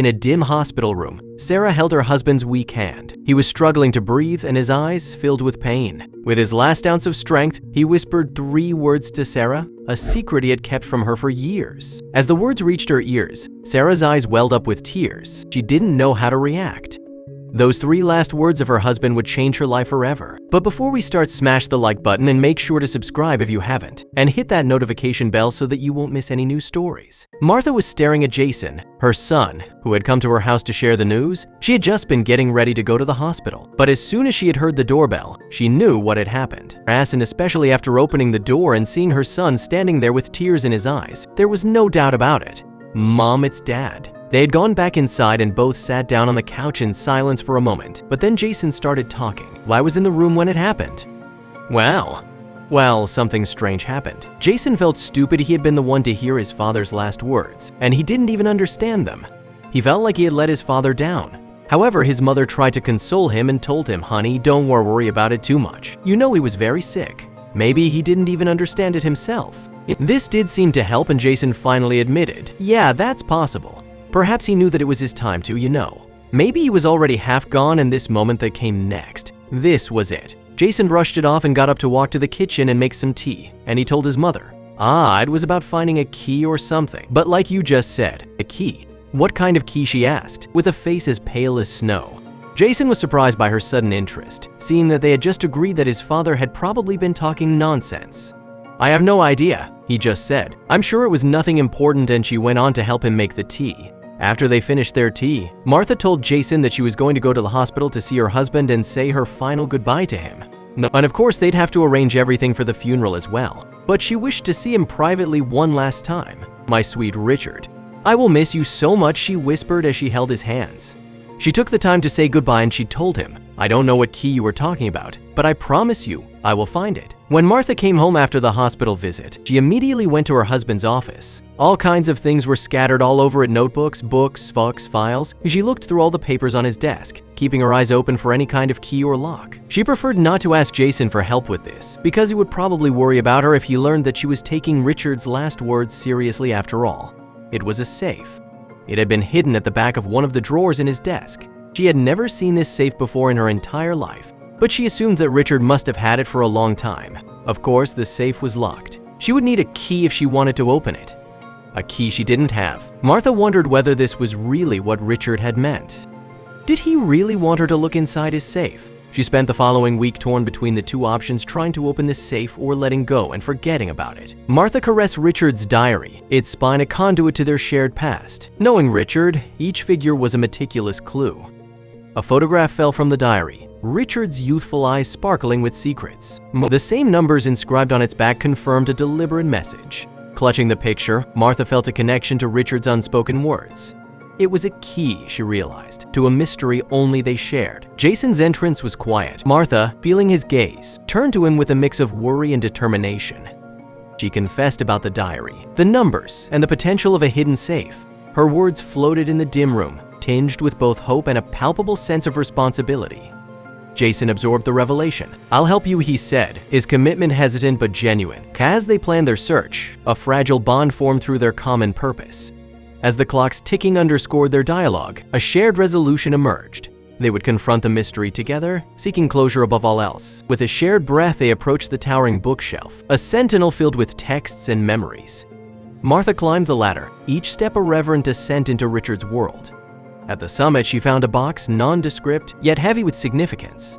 In a dim hospital room, Sarah held her husband's weak hand. He was struggling to breathe and his eyes filled with pain. With his last ounce of strength, he whispered 3 words to Sarah, a secret he had kept from her for years. As the words reached her ears, Sarah's eyes welled up with tears. She didn't know how to react. Those 3 last words of her husband would change her life forever. But before we start, smash the like button and make sure to subscribe if you haven't. And hit that notification bell so that you won't miss any new stories. Martha was staring at Jason, her son, who had come to her house to share the news. She had just been getting ready to go to the hospital. But as soon as she had heard the doorbell, she knew what had happened. And especially after opening the door and seeing her son standing there with tears in his eyes, there was no doubt about it. Mom, it's Dad. They had gone back inside and both sat down on the couch in silence for a moment, but then Jason started talking. I was in the room when it happened. Well, something strange happened. Jason felt stupid he had been the one to hear his father's last words, and he didn't even understand them. He felt like he had let his father down. However, his mother tried to console him and told him, "Honey, don't worry about it too much. You know he was very sick." Maybe he didn't even understand it himself. This did seem to help, and Jason finally admitted, yeah, that's possible. Perhaps he knew that it was his time to, Maybe he was already half gone, and this moment that came next, this was it. Jason brushed it off and got up to walk to the kitchen and make some tea, and he told his mother, it was about finding a key or something. But like you just said, a key. What kind of key, she asked, with a face as pale as snow. Jason was surprised by her sudden interest, seeing that they had just agreed that his father had probably been talking nonsense. I have no idea, he just said. I'm sure it was nothing important, and she went on to help him make the tea. After they finished their tea, Martha told Jason that she was going to go to the hospital to see her husband and say her final goodbye to him. And of course, they'd have to arrange everything for the funeral as well. But she wished to see him privately one last time. My sweet Richard. I will miss you so much, she whispered as she held his hands. She took the time to say goodbye and she told him, I don't know what key you were talking about, but I promise you, I will find it. When Martha came home after the hospital visit, she immediately went to her husband's office. All kinds of things were scattered all over it: notebooks, books, files. She looked through all the papers on his desk, keeping her eyes open for any kind of key or lock. She preferred not to ask Jason for help with this, because he would probably worry about her if he learned that she was taking Richard's last words seriously after all. It was a safe. It had been hidden at the back of one of the drawers in his desk. She had never seen this safe before in her entire life, but she assumed that Richard must have had it for a long time. Of course, the safe was locked. She would need a key if she wanted to open it. A key she didn't have. Martha wondered whether this was really what Richard had meant. Did he really want her to look inside his safe? She spent the following week torn between the 2 options, trying to open the safe or letting go and forgetting about it. Martha caressed Richard's diary, its spine a conduit to their shared past. Knowing Richard, each figure was a meticulous clue. A photograph fell from the diary, Richard's youthful eyes sparkling with secrets. The same numbers inscribed on its back confirmed a deliberate message. Clutching the picture, Martha felt a connection to Richard's unspoken words. It was a key, she realized, to a mystery only they shared. Jason's entrance was quiet. Martha, feeling his gaze, turned to him with a mix of worry and determination. She confessed about the diary, the numbers, and the potential of a hidden safe. Her words floated in the dim room, tinged with both hope and a palpable sense of responsibility. Jason absorbed the revelation. I'll help you, he said, his commitment hesitant but genuine. As they planned their search, a fragile bond formed through their common purpose. As the clocks ticking underscored their dialogue, a shared resolution emerged. They would confront the mystery together, seeking closure above all else. With a shared breath, they approached the towering bookshelf, a sentinel filled with texts and memories. Martha climbed the ladder, each step a reverent descent into Richard's world. At the summit, she found a box, nondescript, yet heavy with significance.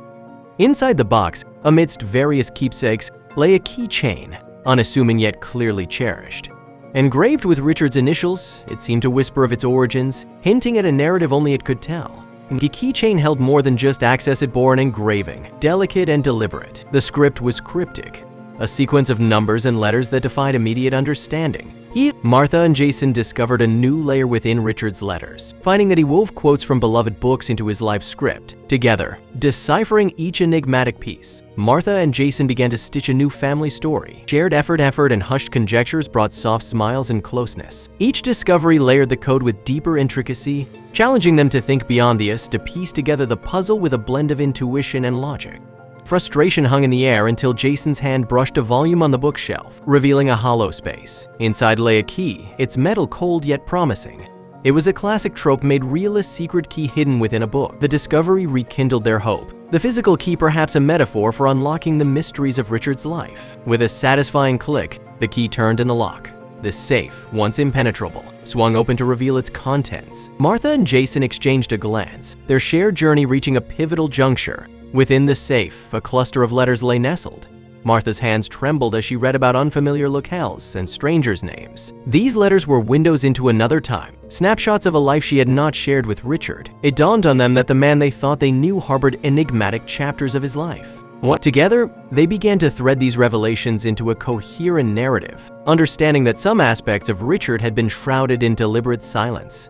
Inside the box, amidst various keepsakes, lay a keychain, unassuming yet clearly cherished. Engraved with Richard's initials, it seemed to whisper of its origins, hinting at a narrative only it could tell. The keychain held more than just access, it bore an engraving, delicate and deliberate. The script was cryptic, a sequence of numbers and letters that defied immediate understanding. Martha and Jason discovered a new layer within Richard's letters, finding that he wove quotes from beloved books into his life script. Together, deciphering each enigmatic piece, Martha and Jason began to stitch a new family story. Shared effort and hushed conjectures brought soft smiles and closeness. Each discovery layered the code with deeper intricacy, challenging them to think beyond the us, to piece together the puzzle with a blend of intuition and logic. Frustration hung in the air until Jason's hand brushed a volume on the bookshelf, revealing a hollow space. Inside lay a key, its metal cold yet promising. It was a classic trope made real, a secret key hidden within a book. The discovery rekindled their hope. The physical key perhaps a metaphor for unlocking the mysteries of Richard's life. With a satisfying click, the key turned in the lock. The safe, once impenetrable, swung open to reveal its contents. Martha and Jason exchanged a glance, their shared journey reaching a pivotal juncture. Within the safe, a cluster of letters lay nestled. Martha's hands trembled as she read about unfamiliar locales and strangers' names. These letters were windows into another time, snapshots of a life she had not shared with Richard. It dawned on them that the man they thought they knew harbored enigmatic chapters of his life. Together, they began to thread these revelations into a coherent narrative, understanding that some aspects of Richard had been shrouded in deliberate silence.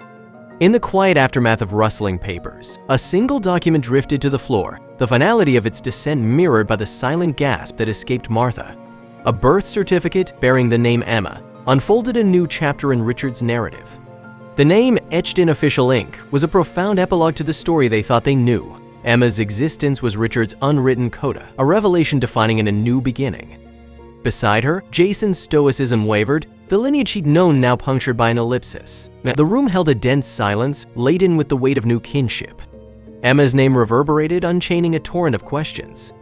In the quiet aftermath of rustling papers, a single document drifted to the floor, the finality of its descent mirrored by the silent gasp that escaped Martha. A birth certificate bearing the name Emma unfolded a new chapter in Richard's narrative. The name, etched in official ink, was a profound epilogue to the story they thought they knew. Emma's existence was Richard's unwritten coda, a revelation defining in a new beginning. Beside her, Jason's stoicism wavered, the lineage he'd known now punctured by an ellipsis. The room held a dense silence, laden with the weight of new kinship. Emma's name reverberated, unchaining a torrent of questions.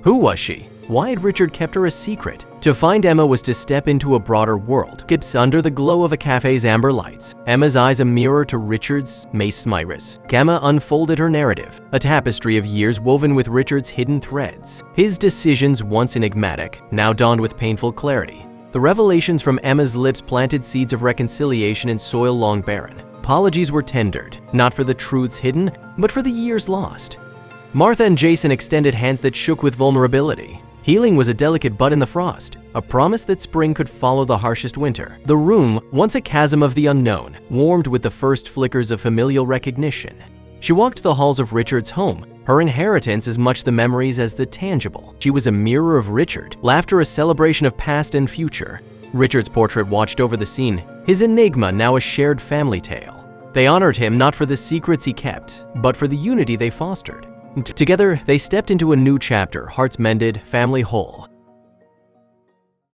Who was she? Why had Richard kept her a secret? To find Emma was to step into a broader world, gips under the glow of a cafe's amber lights, Emma's eyes a mirror to Richard's Mace Smyris. Emma unfolded her narrative, a tapestry of years woven with Richard's hidden threads. His decisions, once enigmatic, now dawned with painful clarity. The revelations from Emma's lips planted seeds of reconciliation in soil long barren. Apologies were tendered, not for the truths hidden, but for the years lost. Martha and Jason extended hands that shook with vulnerability. Healing was a delicate bud in the frost, a promise that spring could follow the harshest winter. The room, once a chasm of the unknown, warmed with the first flickers of familial recognition. She walked the halls of Richard's home, her inheritance as much the memories as the tangible. She was a mirror of Richard, laughter a celebration of past and future. Richard's portrait watched over the scene, his enigma now a shared family tale. They honored him not for the secrets he kept, but for the unity they fostered. Together, they stepped into a new chapter, hearts mended, family whole.